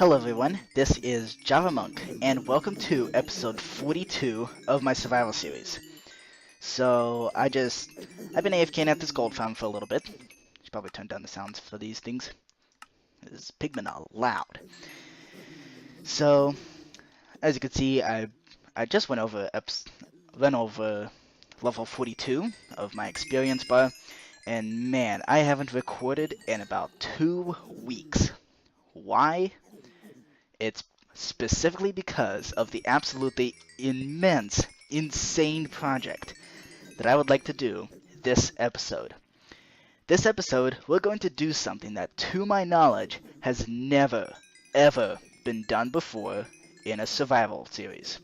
Hello everyone, this is Javamonk, and welcome to episode 42 of my survival series. So, I've been AFKing at this gold farm for a little bit. Should probably turn down the sounds for these things. These pigmen are loud. So, as you can see, I just went over level 42 of my experience bar, and man, I haven't recorded in about 2 weeks. Why? It's specifically because of the absolutely immense, insane project that I would like to do this episode. This episode, we're going to do something that, to my knowledge, has never, ever been done before in a survival series,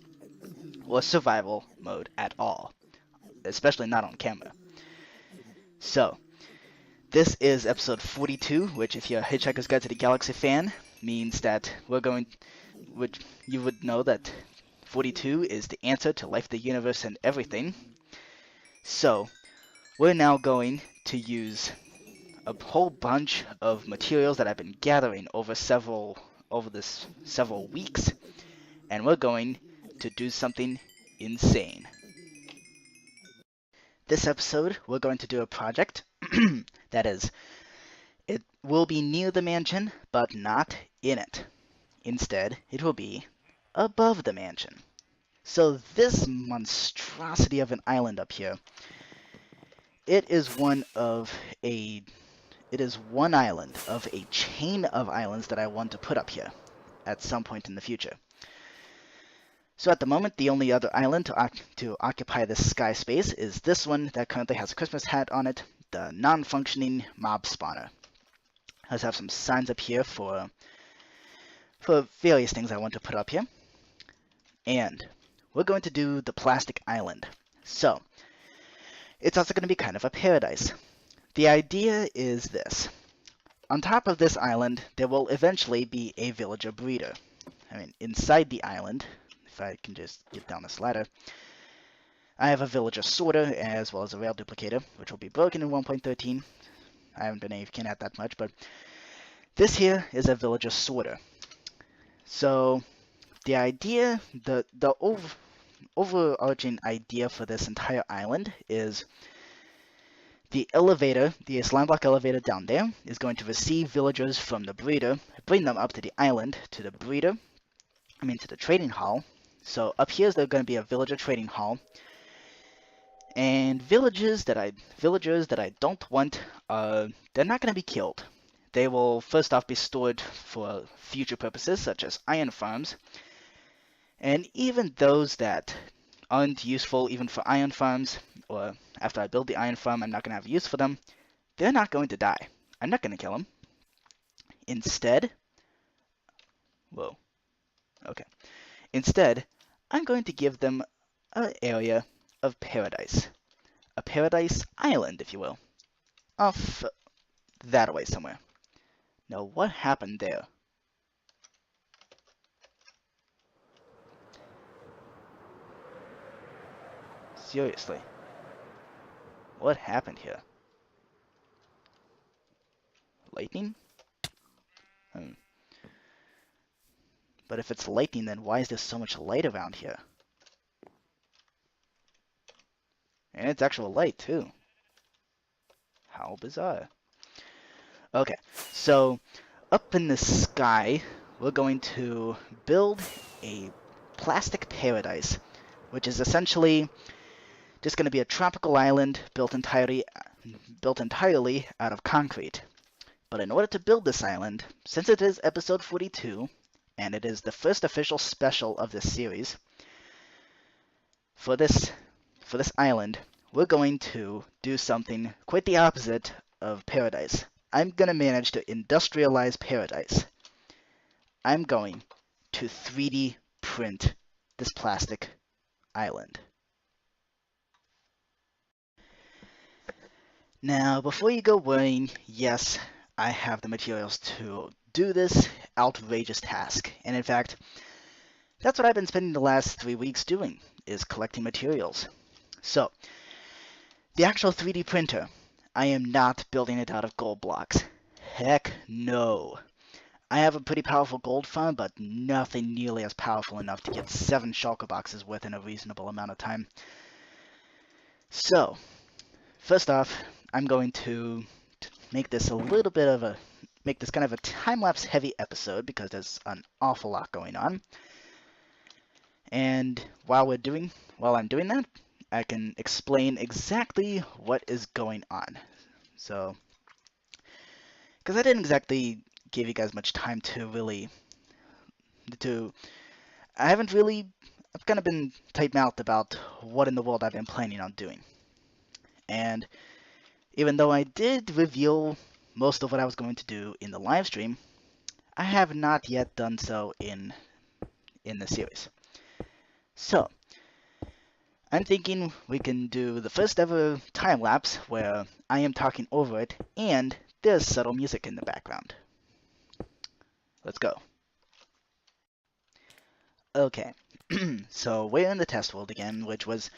or survival mode at all, especially not on camera. So, this is episode 42, which, if you're a Hitchhiker's Guide to the Galaxy fan, means that you would know that 42 is the answer to life, the universe, and everything. So, we're now going to use a whole bunch of materials that I've been gathering over several weeks, and we're going to do something insane. This episode, we're going to do a project that is, it will be near the mansion, but not in it. Instead, it will be above the mansion. So this monstrosity of an island up here, it is one island of a chain of islands that I want to put up here at some point in the future. So at the moment, the only other island to occupy this sky space is this one that currently has a Christmas hat on it, the non-functioning mob spawner. I just have some signs up here for various things I want to put up here. And we're going to do the plastic island. So, it's also going to be kind of a paradise. The idea is this. On top of this island, there will eventually be a villager breeder. I mean, inside the island, if I can just get down this ladder, I have a villager sorter as well as a rail duplicator, which will be broken in 1.13. I haven't been AFKing at that much, but this here is a villager sorter. So, the idea, the overarching idea for this entire island is the elevator, the slime block elevator down there, is going to receive villagers from the breeder, bring them up to the island, to the trading hall. So up here is going to be a villager trading hall. And villagers that I don't want, they're not going to be killed. They will first off be stored for future purposes, such as iron farms. And even those that aren't useful even for iron farms, or after I build the iron farm, I'm not going to have use for them, they're not going to die. I'm not going to kill them. Instead, I'm going to give them an area of paradise. A paradise island, if you will. Off that way somewhere. Now, what happened there? Seriously. What happened here? Lightning? But if it's lightning, then why is there so much light around here? And it's actual light, too. How bizarre. Okay, so up in the sky, we're going to build a plastic paradise, which is essentially just going to be a tropical island built entirely out of concrete. But in order to build this island, since it is episode 42, and it is the first official special of this series, for this island, we're going to do something quite the opposite of paradise. I'm going to manage to industrialize paradise. I'm going to 3D print this plastic island. Now, before you go worrying, yes, I have the materials to do this outrageous task. And in fact, that's what I've been spending the last 3 weeks doing, is collecting materials. So, the actual 3D printer, I am not building it out of gold blocks. Heck no. I have a pretty powerful gold farm, but nothing nearly as powerful enough to get 7 shulker boxes within a reasonable amount of time. So, first off, I'm going to make this a little bit of a make this kind of a time-lapse heavy episode because there's an awful lot going on. And while I'm doing that, I can explain exactly what is going on. So, because I didn't exactly give you guys much time to really I haven't really I've kind of been tight-mouthed about what in the world I've been planning on doing. And even though I did reveal most of what I was going to do in the live stream, I have not yet done so in the series. So, I'm thinking we can do the first ever time lapse where I am talking over it and there's subtle music in the background. Let's go. Okay, so we're in the test world again, which was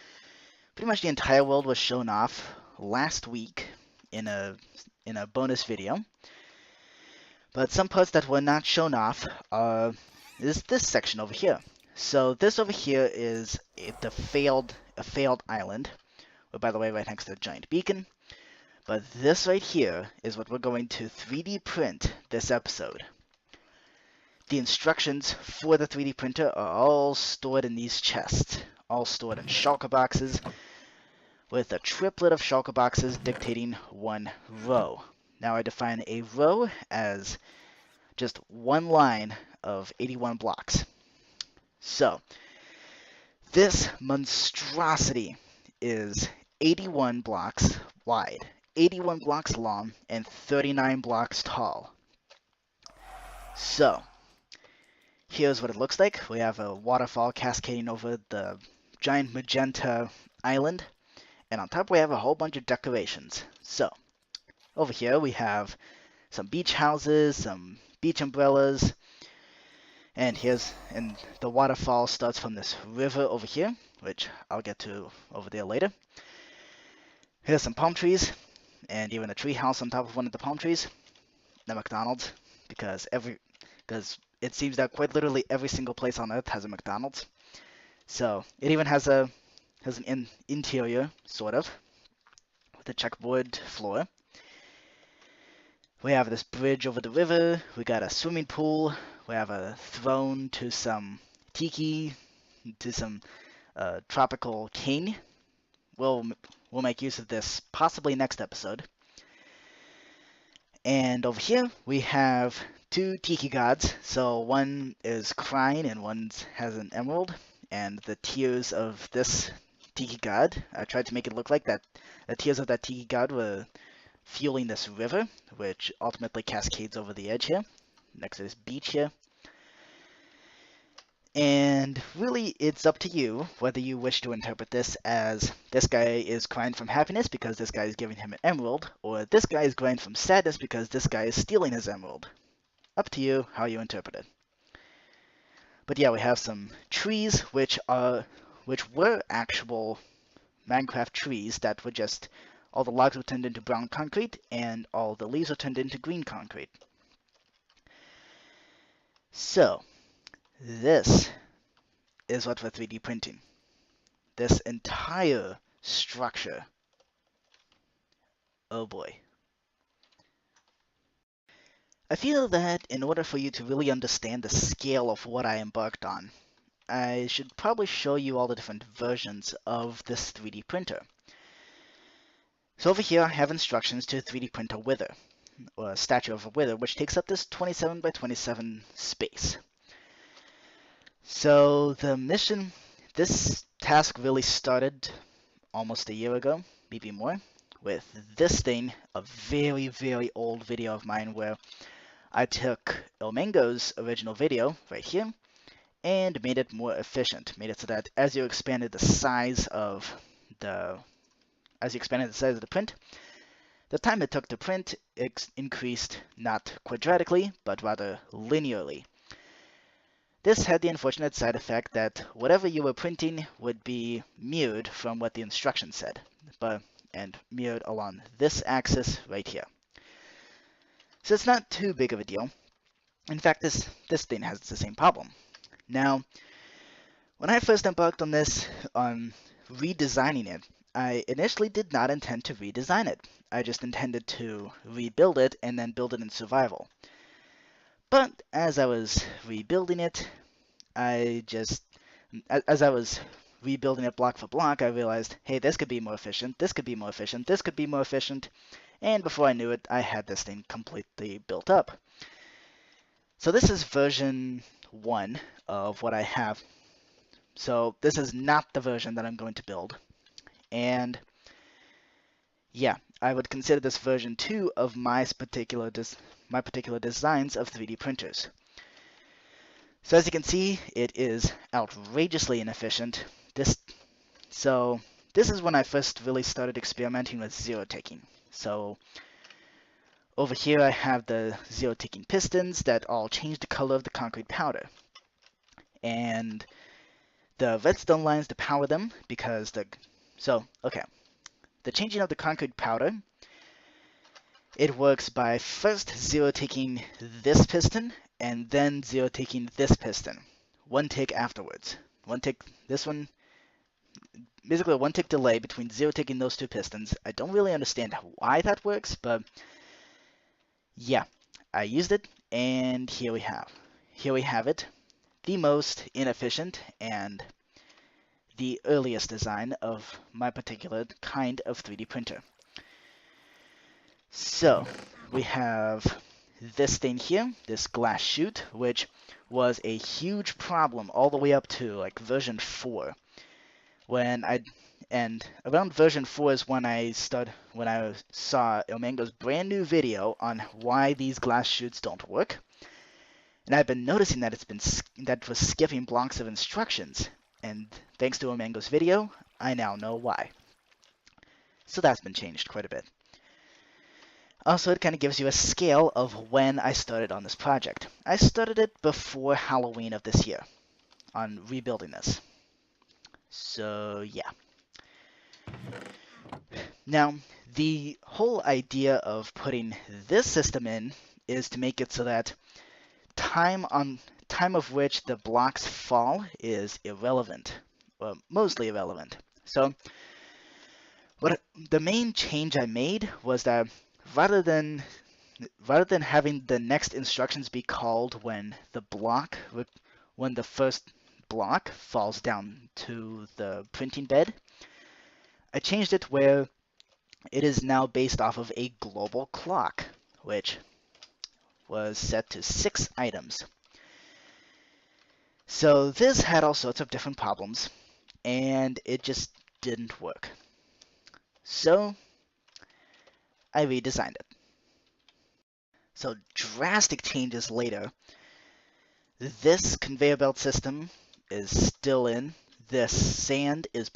pretty much the entire world was shown off last week in a bonus video. But some parts that were not shown off is this section over here. So this over here is a failed island. Well, by the way, right next to the giant beacon. But this right here is what we're going to 3D print this episode. The instructions for the 3D printer are all stored in these chests, all stored in shulker boxes, with a triplet of shulker boxes dictating one row. Now I define a row as just one line of 81 blocks. So, this monstrosity is 81 blocks wide, 81 blocks long, and 39 blocks tall. So, here's what it looks like. We have a waterfall cascading over the giant magenta island, and on top we have a whole bunch of decorations. So, over here we have some beach houses, some beach umbrellas, and the waterfall starts from this river over here, which I'll get to over there later. Here's some palm trees, and even a tree house on top of one of the palm trees. The McDonald's, because it seems that quite literally every single place on Earth has a McDonald's. So it even has an interior, sort of, with a checkerboard floor. We have this bridge over the river. We got a swimming pool. We have a throne to some tiki, to some tropical king. We'll make use of this possibly next episode. And over here we have 2 tiki gods. So one is crying and one has an emerald. And the tears of this tiki god, I tried to make it look like that the tears of that tiki god were fueling this river, which ultimately cascades over the edge here, next to this beach here. And really, it's up to you whether you wish to interpret this as this guy is crying from happiness because this guy is giving him an emerald, or this guy is crying from sadness because this guy is stealing his emerald. Up to you how you interpret it. But yeah, we have some trees, which were actual Minecraft trees that were just all the logs were turned into brown concrete, and all the leaves were turned into green concrete. So, this is what we're 3D printing. This entire structure. Oh boy. I feel that in order for you to really understand the scale of what I embarked on, I should probably show you all the different versions of this 3D printer. So over here I have instructions to 3D print a wither, or a statue of a wither, which takes up this 27 by 27 space. So this task really started almost a year ago, maybe more, with this thing, a very, very old video of mine where I took Ilmango's original video, right here, and made it more efficient. Made it so that as you expanded the size of the print, the time it took to print increased not quadratically, but rather linearly. This had the unfortunate side effect that whatever you were printing would be mirrored from what the instructions said, and mirrored along this axis right here. So it's not too big of a deal. In fact, this thing has the same problem. Now, when I first embarked on this, on redesigning it, I initially did not intend to redesign it. I just intended to rebuild it and then build it in survival. But as I was rebuilding it, as I was rebuilding it block for block, I realized, hey, this could be more efficient, this could be more efficient, this could be more efficient, and before I knew it, I had this thing completely built up. So this is version 1 of what I have. So this is not the version that I'm going to build. And yeah, I would consider this version 2 of my particular designs of 3D printers. So as you can see, it is outrageously inefficient. So this is when I first really started experimenting with zero ticking. So over here I have the zero ticking pistons that all change the color of the concrete powder. And the redstone lines to power them because the changing of the concrete powder, it works by first zero ticking this piston and then zero ticking this piston. One tick afterwards. One tick, this one, basically a one tick delay between zero ticking those two pistons. I don't really understand why that works, but yeah, I used it, and here we have it. The most inefficient and the earliest design of my particular kind of 3D printer. So we have this thing here, this glass chute, which was a huge problem all the way up to like version 4. And around version 4 is when I saw Omango's brand new video on why these glass chutes don't work. And I've been noticing that it was skipping blocks of instructions. And thanks to Omango's video, I now know why. So that's been changed quite a bit. Also, it kind of gives you a scale of when I started on this project. I started it before Halloween of this year on rebuilding this. So yeah. Now, the whole idea of putting this system in is to make it so that time of which the blocks fall is irrelevant, well, mostly irrelevant. So the main change I made was that rather than having the next instructions be called when the first block falls down to the printing bed, I changed it where it is now based off of a global clock, which was set to 6 items. So this had all sorts of different problems, and it just didn't work. So I redesigned it. So drastic changes later. This conveyor belt system is still in. This sand is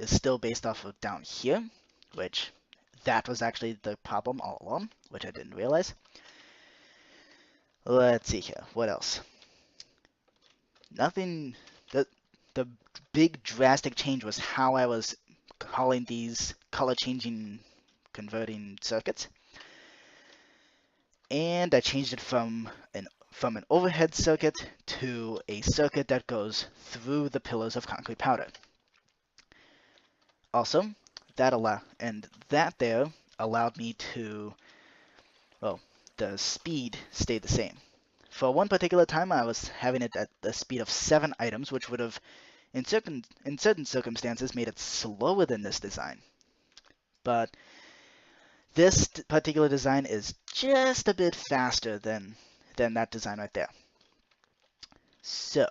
still based off of down here, which that was actually the problem all along, which I didn't realize. Let's see here. What else? Nothing. The big drastic change was how I was calling these color changing converting circuits. And I changed it from an overhead circuit to a circuit that goes through the pillars of concrete powder. Also, that allowed me to, well, the speed stayed the same. For one particular time, I was having it at the speed of 7 items, which would have, in certain circumstances, made it slower than this design. But this particular design is just a bit faster than that design right there. So,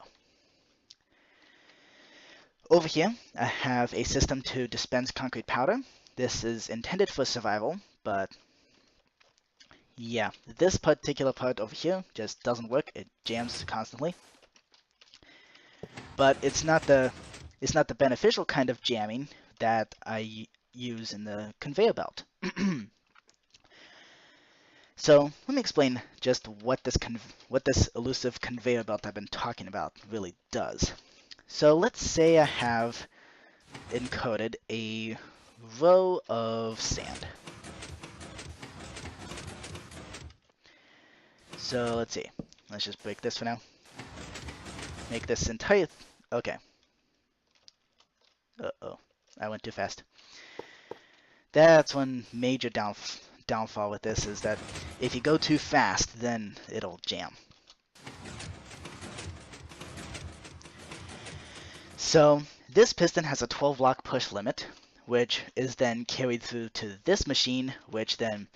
over here, I have a system to dispense concrete powder. This is intended for survival, but yeah, this particular part over here just doesn't work. It jams constantly. But it's not the beneficial kind of jamming that I use in the conveyor belt. So let me explain just what this elusive conveyor belt I've been talking about really does. So let's say I have encoded a row of sand. So let's see. Let's just break this for now. Make this entire... Okay. Uh-oh. I went too fast. That's one major downfall with this, is that if you go too fast, then it'll jam. So this piston has a 12 block push limit, which is then carried through to this machine, which then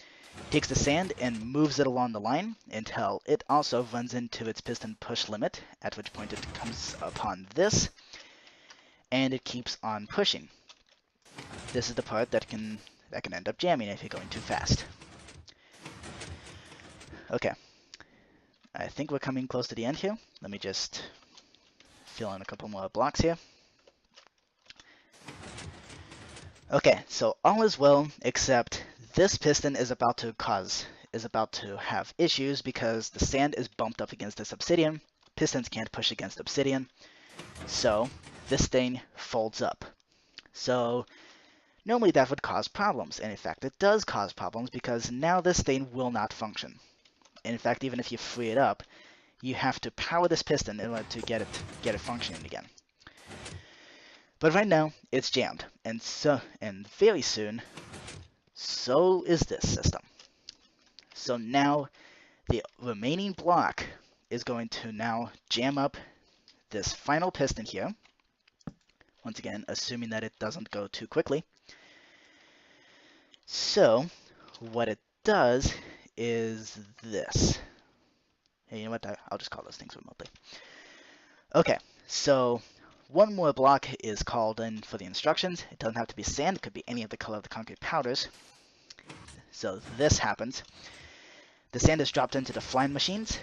takes the sand and moves it along the line until it also runs into its piston push limit, at which point it comes upon this, and it keeps on pushing. This is the part that can end up jamming if you're going too fast. Okay, I think we're coming close to the end here. Let me just fill in a couple more blocks here. Okay, so all is well, except this piston is about to have issues because the sand is bumped up against this obsidian. Pistons can't push against obsidian, so this thing folds up. So normally that would cause problems, and in fact it does cause problems because now this thing will not function. In fact, even if you free it up, you have to power this piston in order to get it functioning again. But right now, it's jammed, and very soon, so is this system. So now, the remaining block is going to now jam up this final piston here. Once again, assuming that it doesn't go too quickly. So, what it does is this. Hey, you know what? I'll just call those things remotely. Okay, so one more block is called in for the instructions. It doesn't have to be sand. It could be any of the color of the concrete powders. So this happens. The sand is dropped into the flying machines,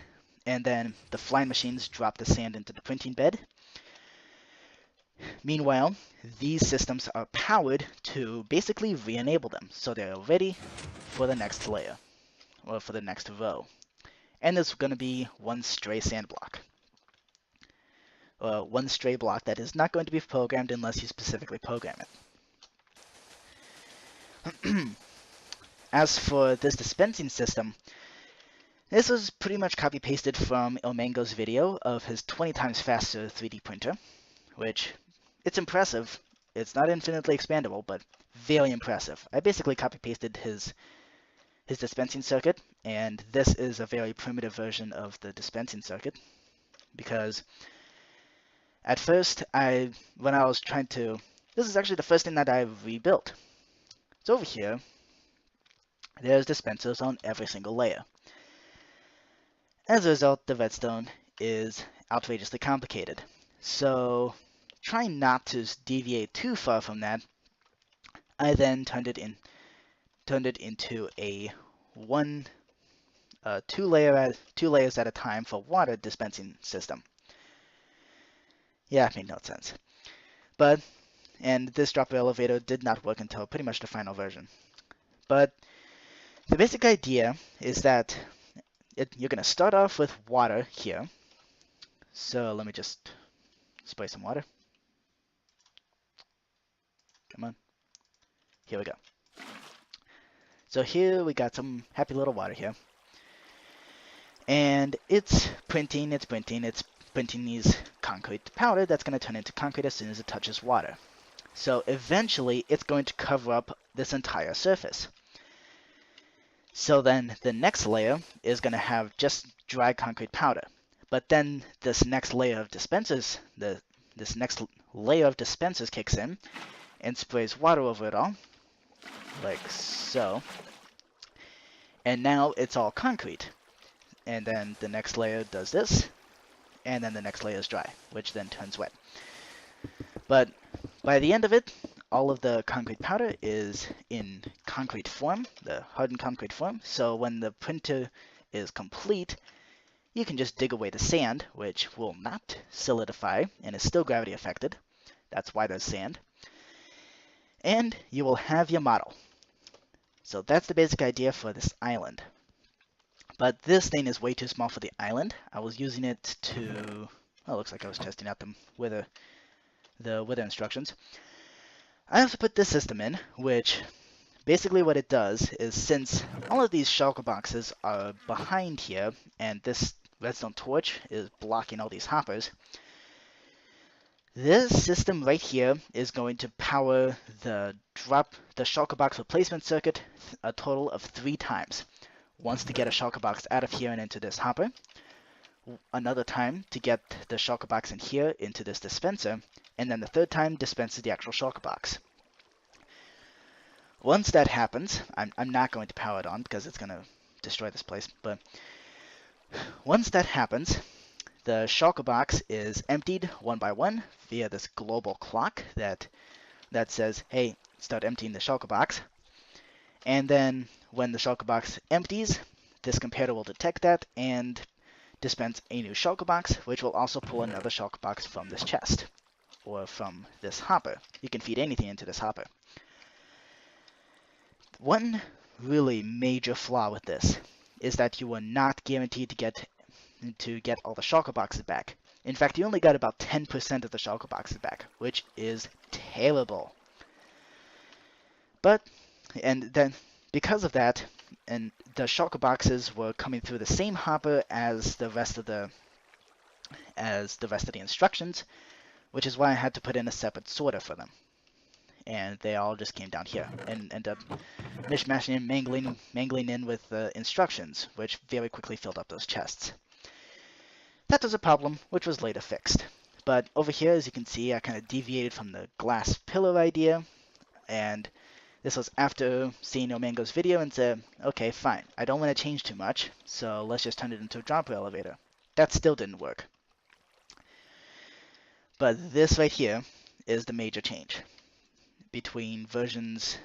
and then the flying machines drop the sand into the printing bed. Meanwhile, these systems are powered to basically re-enable them, so they're ready for the next layer, or for the next row. And there's going to be one stray sand block. One stray block that is not going to be programmed unless you specifically program it. As for this dispensing system, this was pretty much copy-pasted from Ilmango's video of his 20 times faster 3D printer, which, it's impressive. It's not infinitely expandable, but very impressive. I basically copy-pasted his dispensing circuit, and this is a very primitive version of the dispensing circuit, because at first, when I was trying to, this is actually the first thing that I rebuilt. So over here, there's dispensers on every single layer. As a result, the redstone is outrageously complicated. So, trying not to deviate too far from that, I then turned it into a two layers at a time for water dispensing system. Yeah, it made no sense. And this dropper elevator did not work until pretty much the final version. But the basic idea is that you're going to start off with water here. So let me just spray some water. Come on. Here we go. So here we got some happy little water here. And it's printing these concrete powder that's going to turn into concrete as soon as it touches water. So eventually it's going to cover up this entire surface. So then the next layer is going to have just dry concrete powder. But then this next layer of dispensers, this next layer of dispensers kicks in and sprays water over it all, like so. And now it's all concrete. And then the next layer does this, and then the next layer is dry, which then turns wet. But by the end of it, all of the concrete powder is in concrete form, the hardened concrete form. So when the printer is complete, you can just dig away the sand, which will not solidify and is still gravity affected. That's why there's sand. And you will have your model. So that's the basic idea for this island. But this thing is way too small for the island. I was using it to... Oh, it looks like I was testing out the weather instructions. I have to put this system in, which basically what it does is, since all of these shulker boxes are behind here, and this redstone torch is blocking all these hoppers. This system right here is going to power the shulker box replacement circuit a total of 3 times. Once to get a shulker box out of here and into this hopper, another time to get the shulker box in here into this dispenser, and then the third time dispenses the actual shulker box. Once that happens, I'm not going to power it on because it's going to destroy this place, but once that happens, the shulker box is emptied one by one via this global clock that says, hey, start emptying the shulker box. And then when the shulker box empties, this comparator will detect that and dispense a new shulker box, which will also pull another shulker box from this chest or from this hopper. You can feed anything into this hopper. One really major flaw with this is that you are not guaranteed to get all the shulker boxes back. In fact, you only got about 10% of the shulker boxes back, which is terrible. And then because of that, and the shulker boxes were coming through the same hopper as the rest of the instructions, which is why I had to put in a separate sorter for them. And they all just came down here and end up mishmashing and mangling in with the instructions, which very quickly filled up those chests. That was a problem, which was later fixed. But over here, as you can see, I kind of deviated from the glass pillar idea, and this was after seeing Omango's video and said, okay, fine, I don't want to change too much, so let's just turn it into a dropper elevator. That still didn't work. But this right here is the major change between versions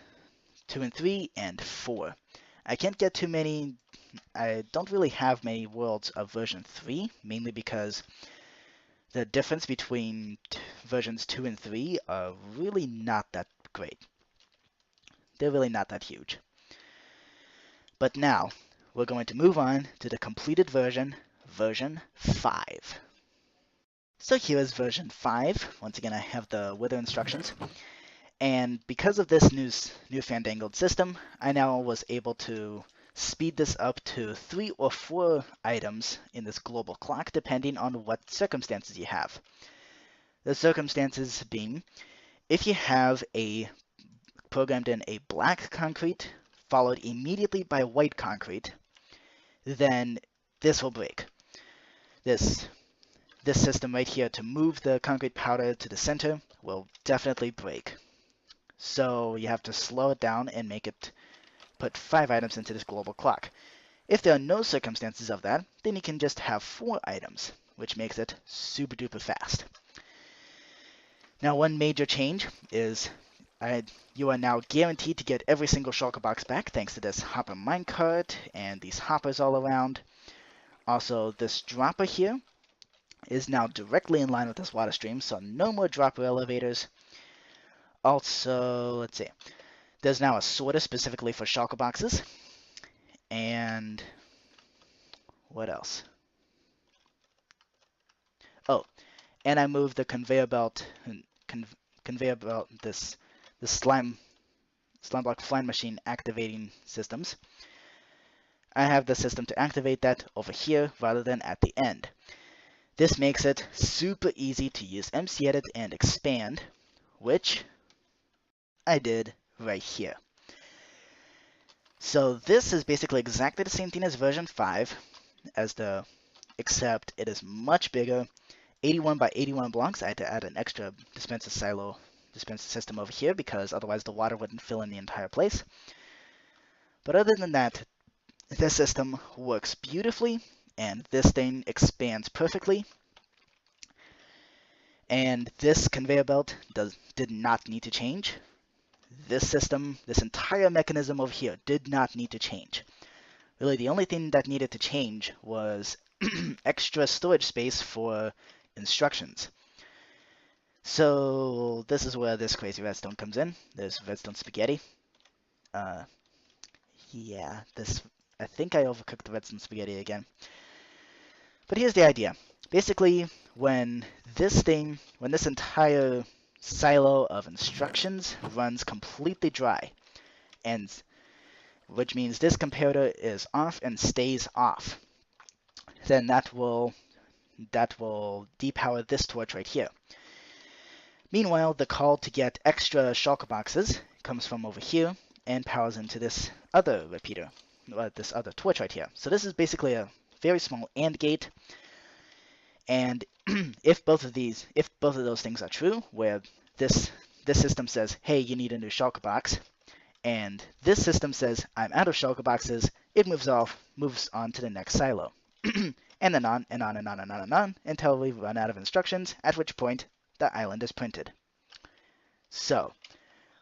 2 and 3 and 4. I can't get too many. I don't really have many worlds of version 3, mainly because the difference between versions 2 and 3 are really not that great. They're really not that huge. But now, we're going to move on to the completed version, version 5. So here is version 5. Once again, I have the wither instructions. And because of this new fandangled system, I now was able to speed this up to 3 or 4 items in this global clock, depending on what circumstances you have. The circumstances being, if you have programmed in a black concrete followed immediately by white concrete, then this will break. This system right here to move the concrete powder to the center will definitely break. So you have to slow it down and make it put 5 items into this global clock. If there are no circumstances of that, then you can just have 4 items, which makes it super duper fast. Now, one major change is you are now guaranteed to get every single shulker box back thanks to this hopper minecart and these hoppers all around. Also, this dropper here is now directly in line with this water stream, so no more dropper elevators. Also, let's see, there's now a sorter specifically for shulker boxes. And what else? Oh, and I moved the conveyor belt, this slime block flying machine activating systems. I have the system to activate that over here rather than at the end. This makes it super easy to use MCEdit and expand, which I did right here. So this is basically exactly the same thing as version 5, except it is much bigger. 81 by 81 blocks. I had to add an extra dispenser system over here because otherwise the water wouldn't fill in the entire place. But other than that, this system works beautifully, and this thing expands perfectly. And this conveyor belt did not need to change. This system, this entire mechanism over here did not need to change. Really, the only thing that needed to change was extra storage space for instructions. So this is where this crazy redstone comes in. There's redstone spaghetti. Yeah, I think I overcooked the redstone spaghetti again. But here's the idea. Basically, when this entire silo of instructions runs completely dry, which means this comparator is off and stays off. then that will depower this torch right here. Meanwhile, the call to get extra shulker boxes comes from over here and powers into this other repeater, this other torch right here. So this is basically a very small AND gate, and if both of those things are true, where this system says, hey, you need a new shulker box, and this system says, I'm out of shulker boxes, it moves on to the next silo. And then on and on and on and on and on until we run out of instructions, at which point the island is printed. So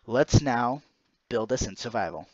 let's now build this in survival.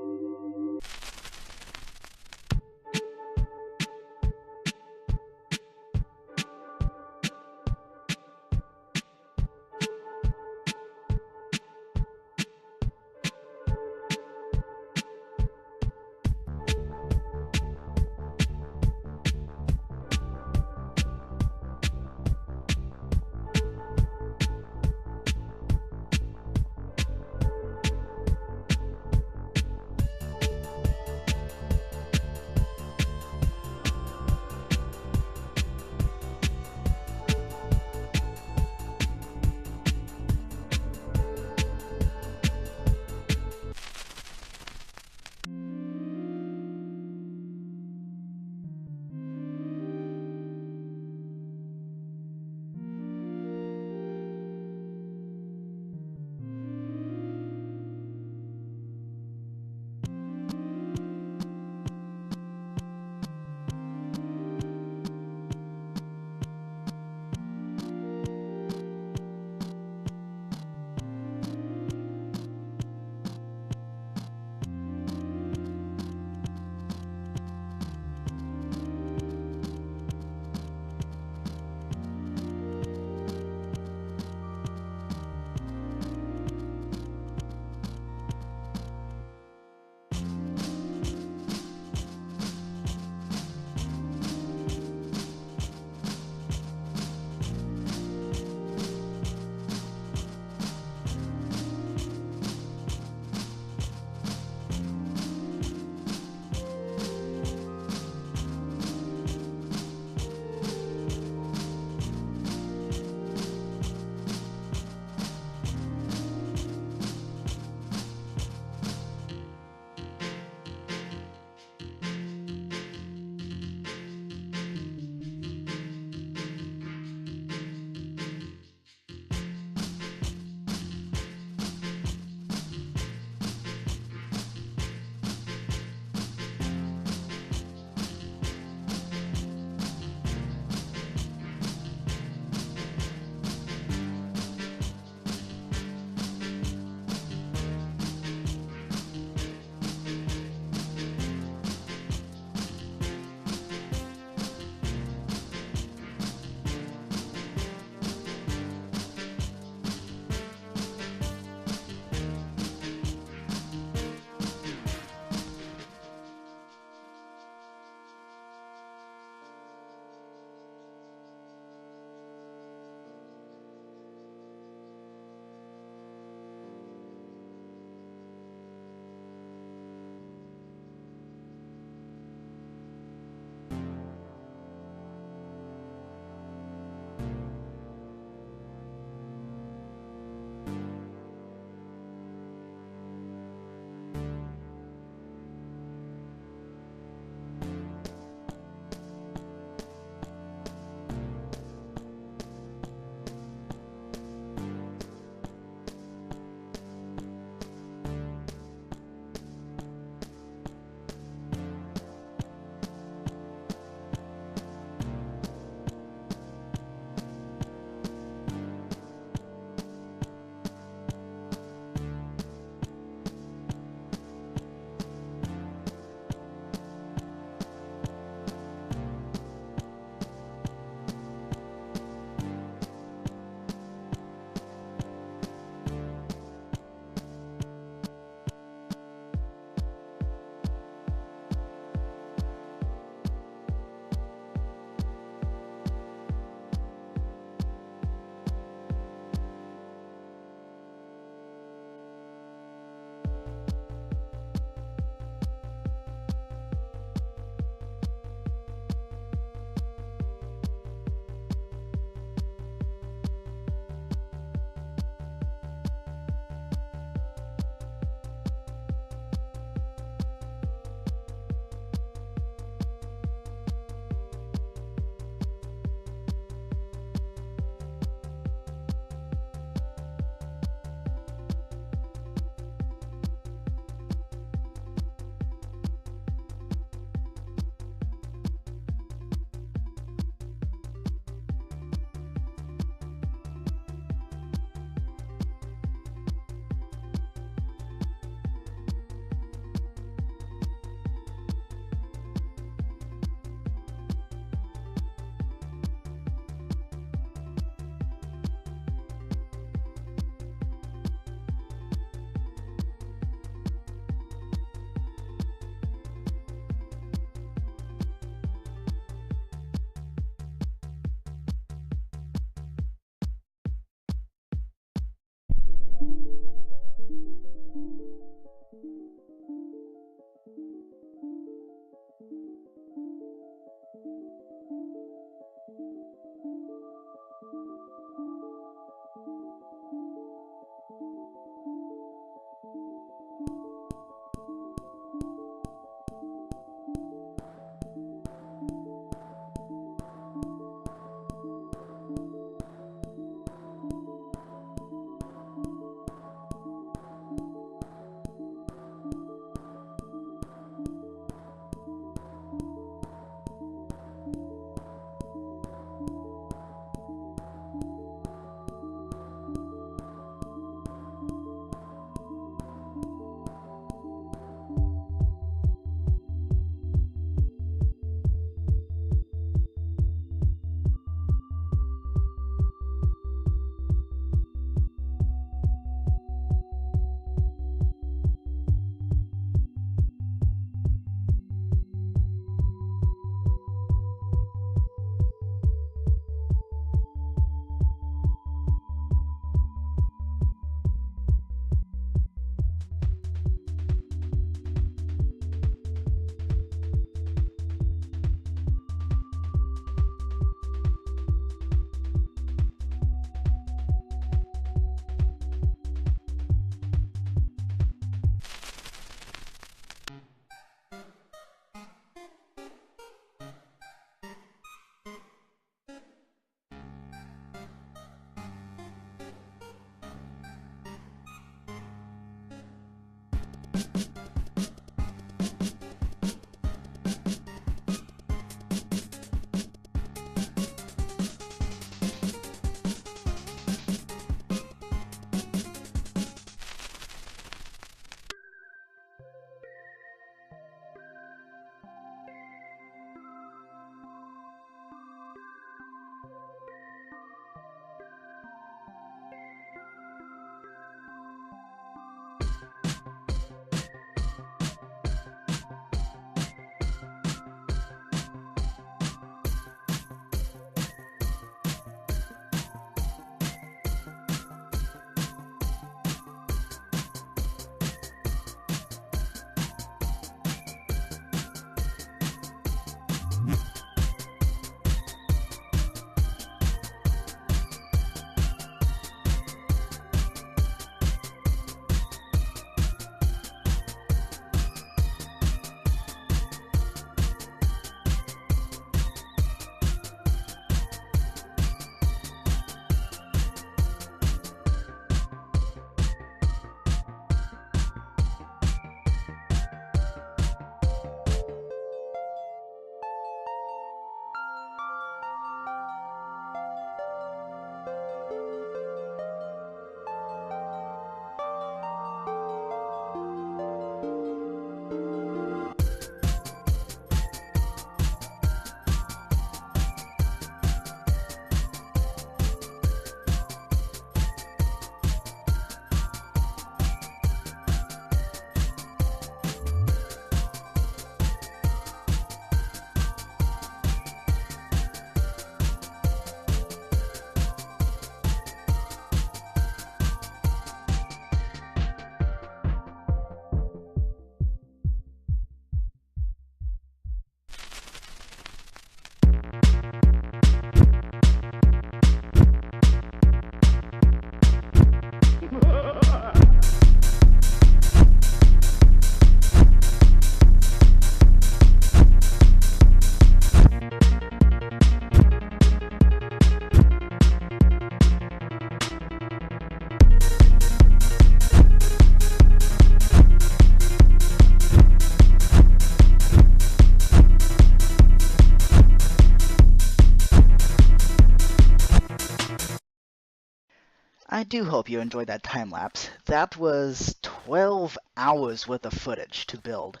I do hope you enjoyed that time lapse. That was 12 hours worth of footage to build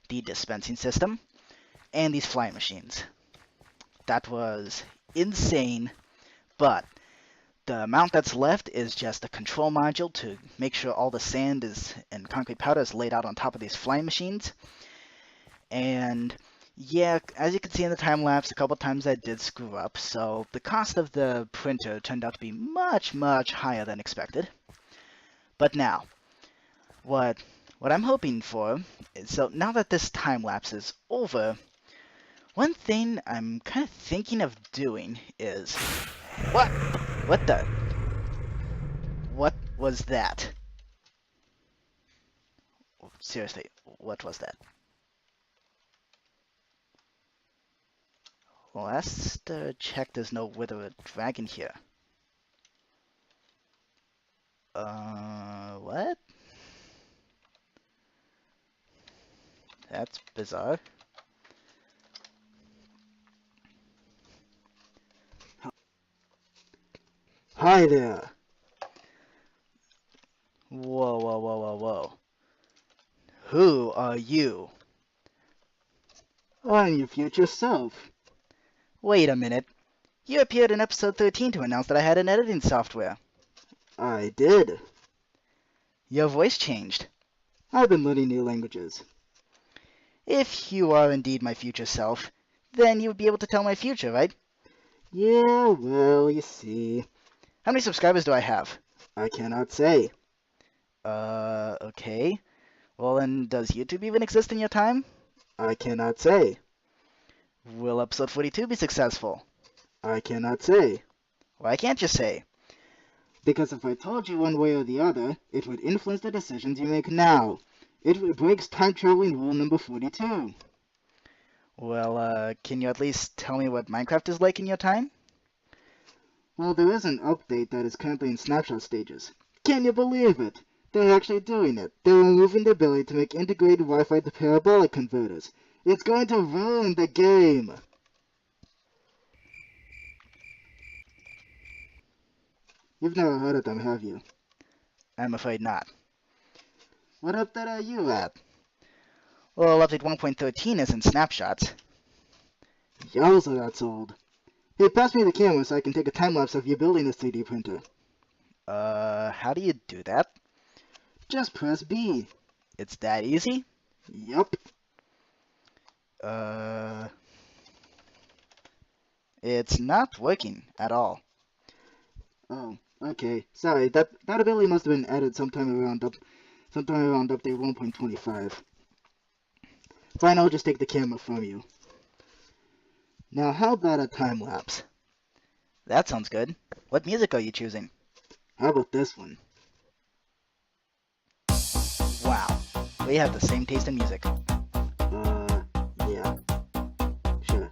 the dispensing system and these flying machines. That was insane, but the amount that's left is just a control module to make sure all the sand is and concrete powder is laid out on top of these flying machines. And yeah, as you can see in the time lapse, a couple times I did screw up, so the cost of the printer turned out to be much, much higher than expected. But now, what I'm hoping for is, so now that this time lapse is over, one thing I'm kind of thinking of doing is, what was that? Seriously, what was that? Last check, there's no wither dragon here. What? That's bizarre. Hi there. Whoa, whoa, whoa, whoa, whoa. Who are you? I'm your future self. Wait a minute. You appeared in episode 13 to announce that I had an editing software. I did. Your voice changed. I've been learning new languages. If you are indeed my future self, then you would be able to tell my future, right? Yeah, well, you see. How many subscribers do I have? I cannot say. Okay. Well, then, does YouTube even exist in your time? I cannot say. Will episode 42 be successful? I cannot say. Why can't you say? Because if I told you one way or the other, it would influence the decisions you make now. It breaks time traveling rule number 42. Well, can you at least tell me what Minecraft is like in your time? Well, there is an update that is currently in snapshot stages. Can you believe it? They're actually doing it. They're removing the ability to make integrated Wi-Fi to parabolic converters. It's going to ruin the game. You've never heard of them, have you? I'm afraid not. What update are you at? Well, update 1.13 is in snapshots. Yowza, that's old. Hey, pass me the camera so I can take a time-lapse of you building this 3D printer. How do you do that? Just press B. It's that easy? Yup. It's not working at all. Oh, okay. Sorry, that ability must have been added sometime around update 1.25. Fine, I'll just take the camera from you. Now, how about a time lapse? That sounds good. What music are you choosing? How about this one? Wow, we have the same taste in music. Yeah. Sure.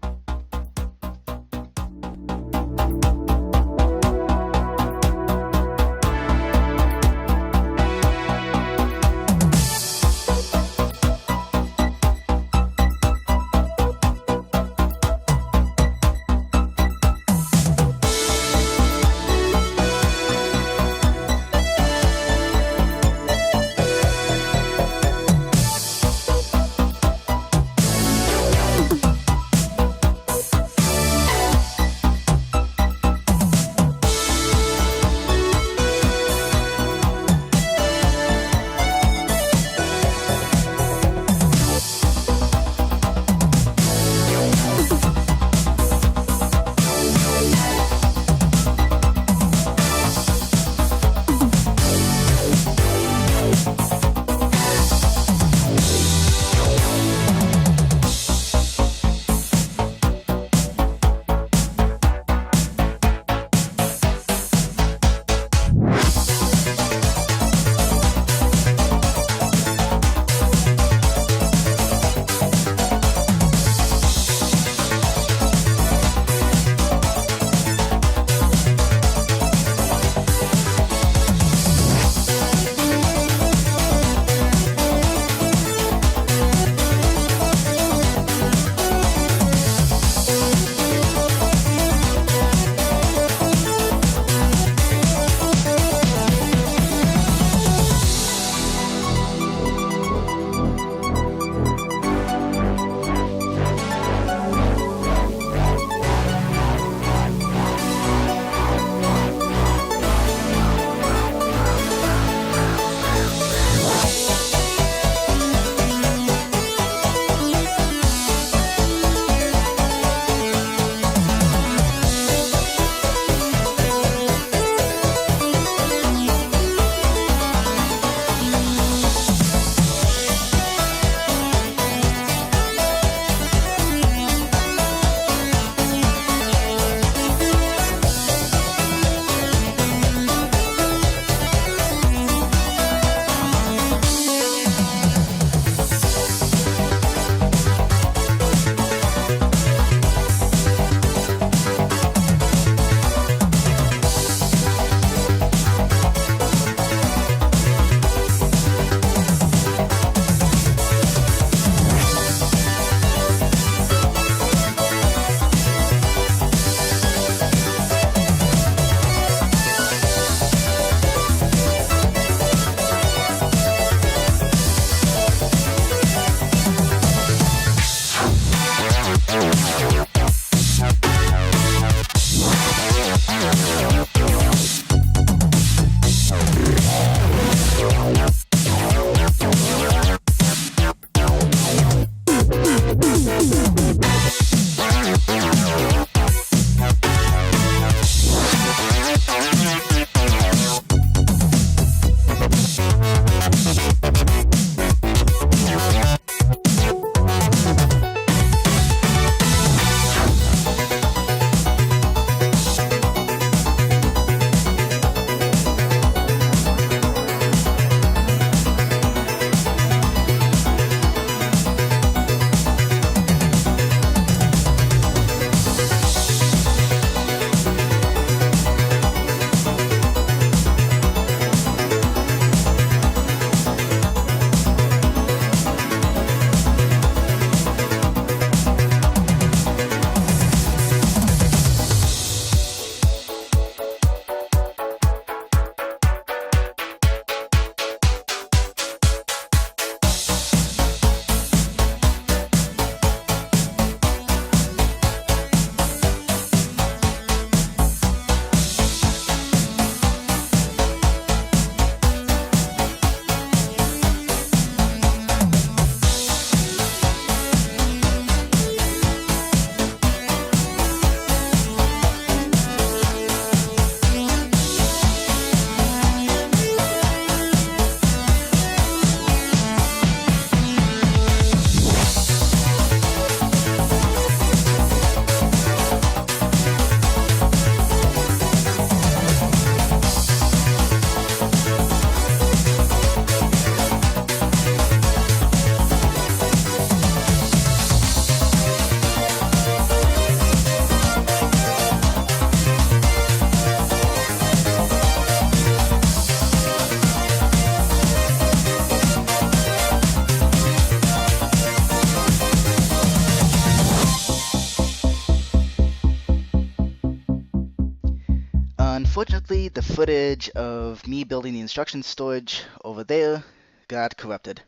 unfortunately, the footage of me building the instruction storage over there got corrupted.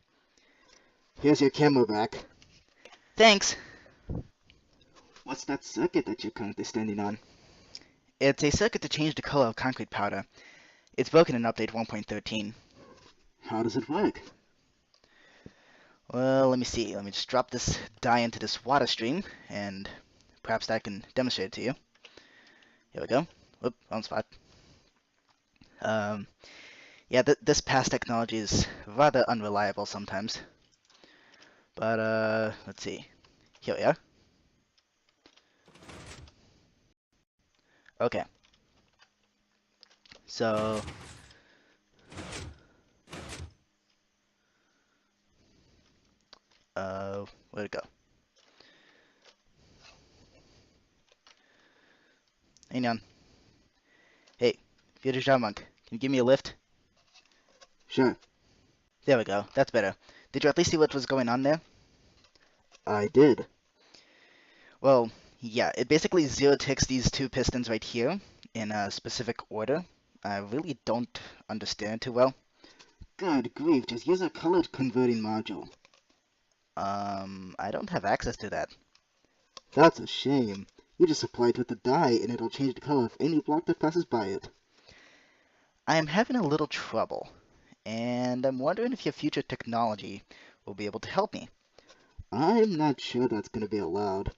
Here's your camera back. Thanks! What's that circuit that you're currently standing on? It's a circuit to change the color of concrete powder. It's broken in update 1.13. How does it work? Well, let me see. Let me just drop this dye into this water stream, and perhaps that can demonstrate it to you. Here we go. Whoop, wrong spot. Yeah, this past technology is rather unreliable sometimes. But, let's see. Here we are. Okay. So... where'd it go? Hang on. Hey, future Javamonk, can you give me a lift? Sure. There we go. That's better. Did you at least see what was going on there? I did. Well, yeah, it basically zero ticks these two pistons right here in a specific order. I really don't understand too well. Good grief, just use a color converting module. I don't have access to that. That's a shame. You just supply it with the dye and it'll change the color of any block that passes by it. I am having a little trouble, and I'm wondering if your future technology will be able to help me. I'm not sure that's going to be allowed.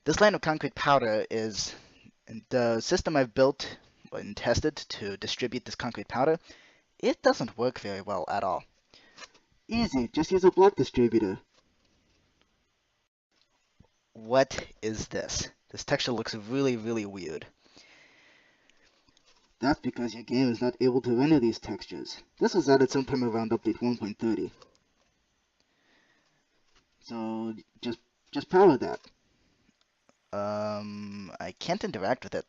This line of concrete powder is the system I've built and tested to distribute this concrete powder. It doesn't work very well at all. Easy, just use a block distributor. What is this? This texture looks really, really weird. That's because your game is not able to render these textures. This was added sometime around update 1.30. So, just power that. I can't interact with it.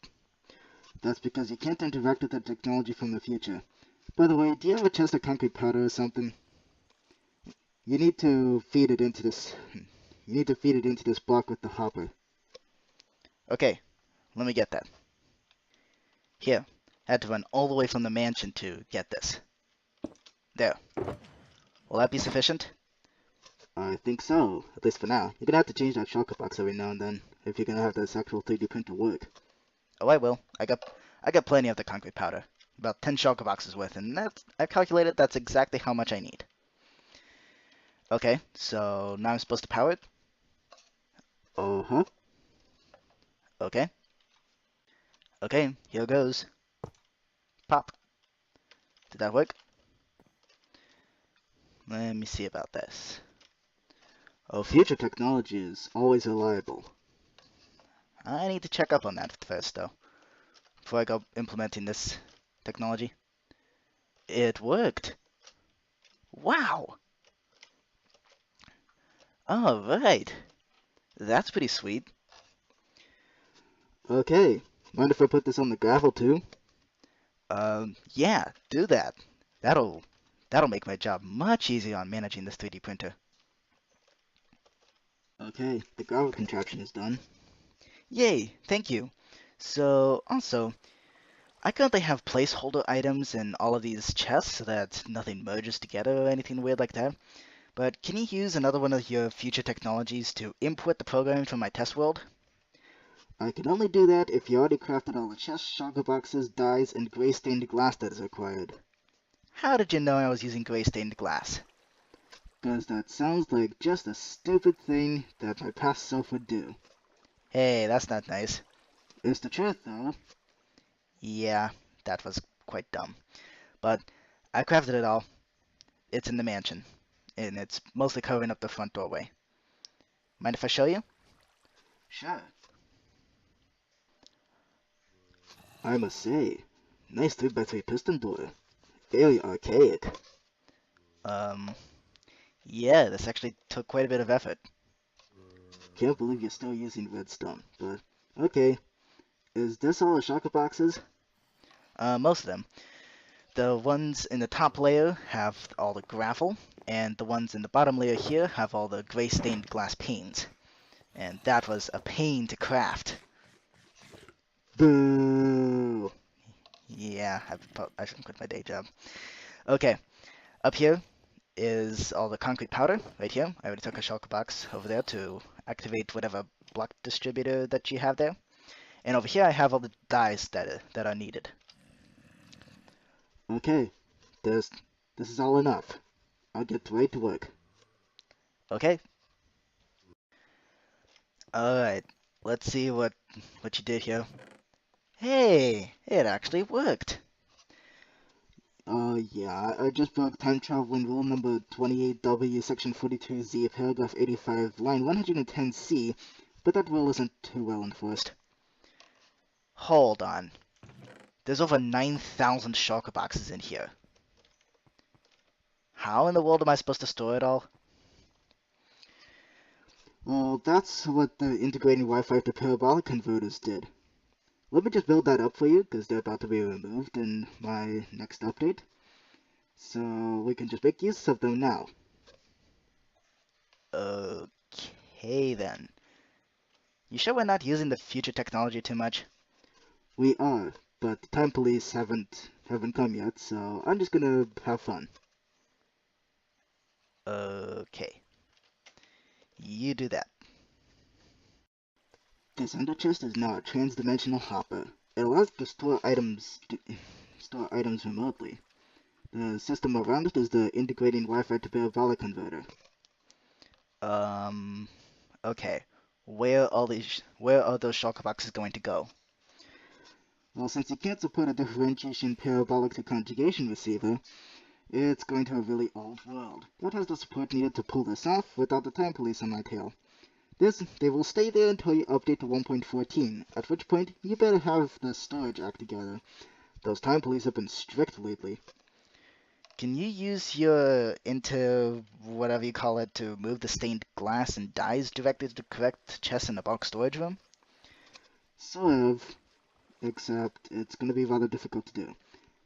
That's because you can't interact with the technology from the future. By the way, do you have a chest of concrete powder or something? You need to feed it into this. You need to feed it into this block with the hopper. Okay, let me get that. Here, had to run all the way from the mansion to get this. There. Will that be sufficient? I think so, at least for now. You're gonna have to change that shulker box every now and then if you're gonna have this actual 3D printer work. Oh, I will. I got plenty of the concrete powder. About 10 shulker boxes worth, and I've calculated that's exactly how much I need. Okay, so now I'm supposed to power it? Uh-huh. Okay. Okay, here goes. Pop. Did that work? Let me see about this. Oh, future technology is always reliable. I need to check up on that first, though, before I go implementing this technology. It worked. Wow. All right. That's pretty sweet. Okay, mind if I put this on the gravel too? Yeah, do that. That'll make my job much easier on managing this 3D printer. Okay, the gravel contraption is done. Yay, thank you. So, also, I currently have placeholder items in all of these chests so that nothing merges together or anything weird like that. But can you use another one of your future technologies to import the programming from my test world? I can only do that if you already crafted all the chests, shulker boxes, dyes, and gray stained glass that is required. How did you know I was using gray stained glass? Because that sounds like just a stupid thing that my past self would do. Hey, that's not nice. It's the truth, though. Yeah, that was quite dumb. But I crafted it all. It's in the mansion, and it's mostly covering up the front doorway. Mind if I show you? Sure. I must say, nice 3x3 piston door. Very archaic. Yeah, this actually took quite a bit of effort. Can't believe you're still using redstone, but okay. Is this all the shulker boxes? Most of them. The ones in the top layer have all the gravel, and the ones in the bottom layer here have all the gray stained glass panes. And that was a pain to craft. Boo! Yeah, I should quit my day job. Okay, up here is all the concrete powder right here. I already took a shulker box over there to activate whatever block distributor that you have there. And over here I have all the dyes that are needed. Okay, this this is all enough. I'll get right to work. Okay. All right. Let's see what you did here. Hey, it actually worked. Yeah, I just broke time traveling rule number 28W, section 42Z, paragraph 85, line 110C, but that rule isn't too well enforced. Hold on. There's over 9,000 shulker boxes in here. How in the world am I supposed to store it all? Well, that's what the integrating Wi-Fi to parabolic converters did. Let me just build that up for you, because they're about to be removed in my next update. So we can just make use of them now. Okay then. You sure we're not using the future technology too much? We are, but the time police haven't come yet, so I'm just gonna have fun. Okay. You do that. This ender chest is now a trans-dimensional hopper. It allows you to store items remotely. The system around it is the integrating Wi-Fi to parabolic converter. Um, okay. Where are those shulker boxes going to go? Well, since you can't support a differentiation parabolic to conjugation receiver, it's going to a really old world that has the support needed to pull this off without the time police on my tail. They will stay there until you update to 1.14, at which point you better have the storage act together. Those time police have been strict lately. Can you use your into whatever you call it to move the stained glass and dyes directly to the correct chest in the bulk storage room? Sort of, except it's going to be rather difficult to do.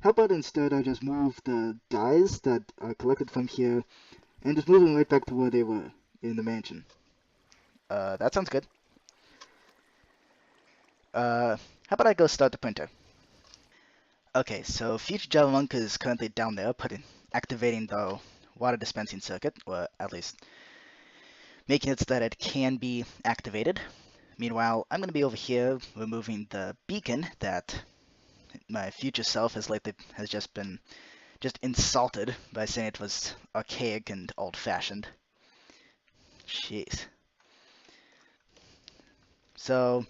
How about instead I just move the dyes that are collected from here and just move them right back to where they were in the mansion? That sounds good. How about I go start the printer? Okay, so Future Javamonk is currently down there activating the water dispensing circuit, or at least making it so that it can be activated. Meanwhile, I'm going to be over here removing the beacon that my future self has just insulted by saying it was archaic and old-fashioned. Jeez. So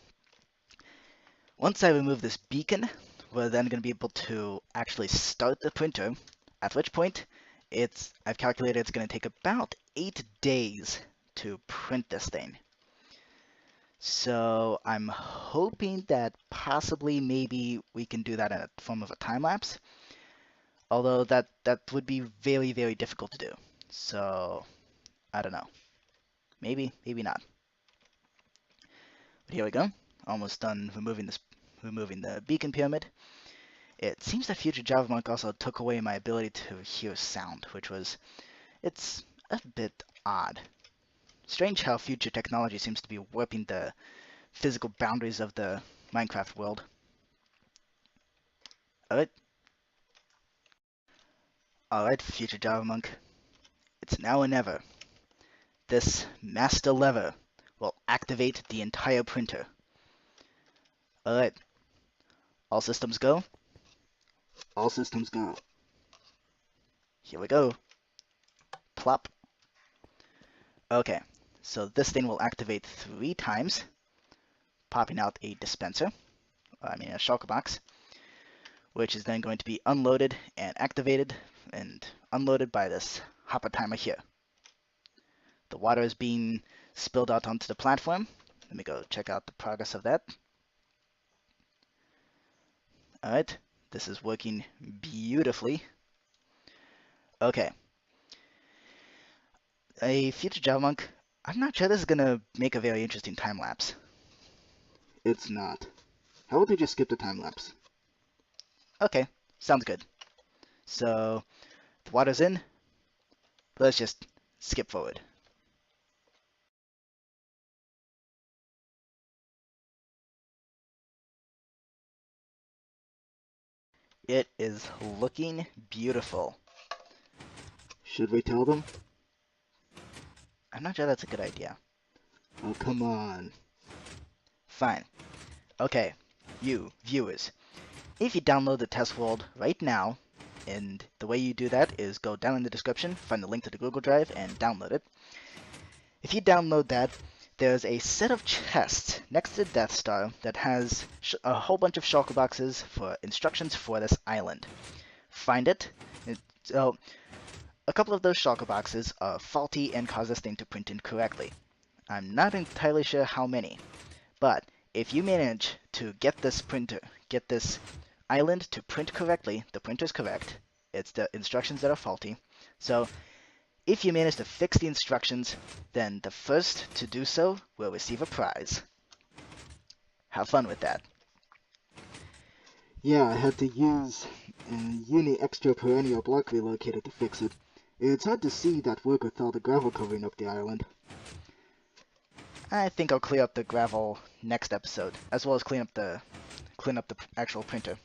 once I remove this beacon, we're then going to be able to actually start the printer, at which point I've calculated it's going to take about 8 days to print this thing. So I'm hoping that possibly maybe we can do that in a form of a time lapse, although that would be very, very difficult to do. So I don't know. Maybe not. But here we go. Almost done removing the beacon pyramid. It seems that Future Javamonk also took away my ability to hear sound, it's a bit odd. Strange how future technology seems to be warping the physical boundaries of the Minecraft world. Alright, alright, Future Javamonk. It's now or never. This master lever will activate the entire printer. Alright, all systems go. All systems go. Here we go. Plop. Okay, so this thing will activate 3 times, popping out a dispenser, a shulker box, which is then going to be unloaded and activated and unloaded by this hopper timer here. The water is being spilled out onto the platform. Let me go check out the progress of that. Alright, this is working beautifully. Okay. A future Javamonk, I'm not sure this is going to make a very interesting time lapse. It's not. How about they just skip the time lapse? Okay, sounds good. So, the water's in. Let's just skip forward. It is looking beautiful. Should we tell them? I'm not sure that's a good idea. Oh, come on. Fine. Okay, you, viewers. If you download the test world right now, and the way you do that is go down in the description, find the link to the Google Drive, and download it. If you download that, there's a set of chests next to the Death Star that has a whole bunch of shulker boxes for instructions for this island. Find it. So, a couple of those shulker boxes are faulty and cause this thing to print incorrectly. I'm not entirely sure how many, but if you manage to get this island to print correctly, the printer's correct. It's the instructions that are faulty. So if you manage to fix the instructions, then the first to do so will receive a prize. Have fun with that. Yeah, I had to use a uni extra perennial block relocator to fix it. It's hard to see that work with all the gravel covering up the island. I think I'll clear up the gravel next episode, as well as clean up the actual printer.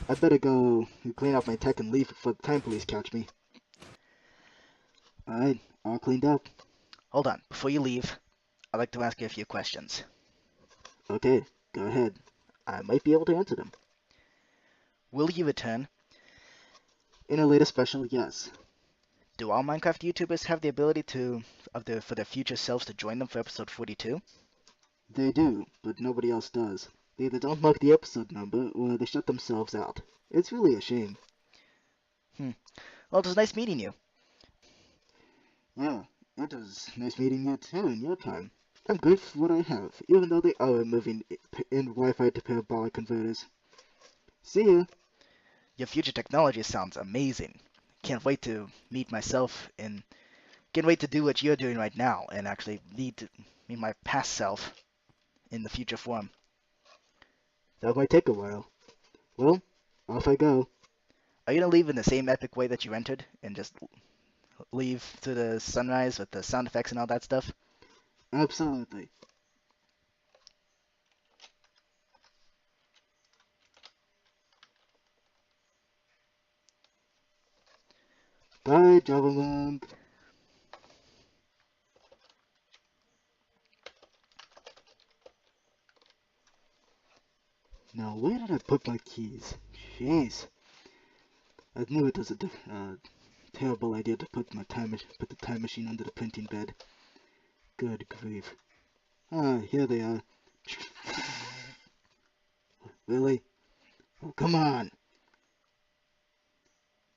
I'd better go clean up my tech and leave before the time police catch me. Alright, all cleaned up. Hold on, before you leave, I'd like to ask you a few questions. Okay, go ahead. I might be able to answer them. Will you return? In a later special, yes. Do all Minecraft YouTubers have the ability for their future selves to join them for episode 42? They do, but nobody else does. They either don't mark the episode number, or they shut themselves out. It's really a shame. Well, it was nice meeting you. Yeah, it was nice meeting you too in your time. I'm grateful for what I have, even though they are moving in Wi-Fi to parabolic converters. See ya! Your future technology sounds amazing. Can't wait to meet myself and can't wait to do what you're doing right now and actually meet my past self in the future form. That might take a while. Well, off I go. Are you gonna leave in the same epic way that you entered and just leave to the sunrise with the sound effects and all that stuff? Absolutely. Bye, Javamonk. Now, where did I put my keys? Jeez. I knew it was a terrible idea to put the time machine under the printing bed. Good grief. Ah, here they are. Really? Oh, come on.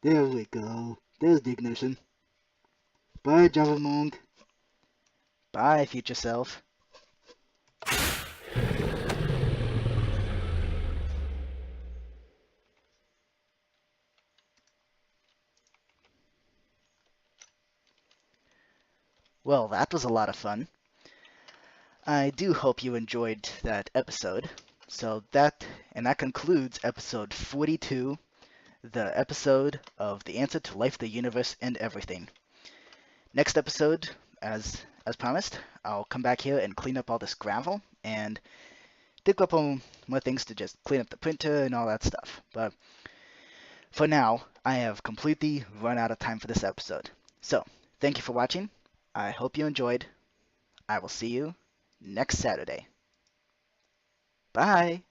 There we go. There's the ignition. Bye, Javamonk. Bye, future self. Well, that was a lot of fun. I do hope you enjoyed that episode. So that concludes episode 42, the episode of the answer to life, the universe, and everything. Next episode, as promised, I'll come back here and clean up all this gravel and dig up on more things to just clean up the printer and all that stuff. But for now, I have completely run out of time for this episode. So, thank you for watching. I hope you enjoyed. I will see you next Saturday. Bye!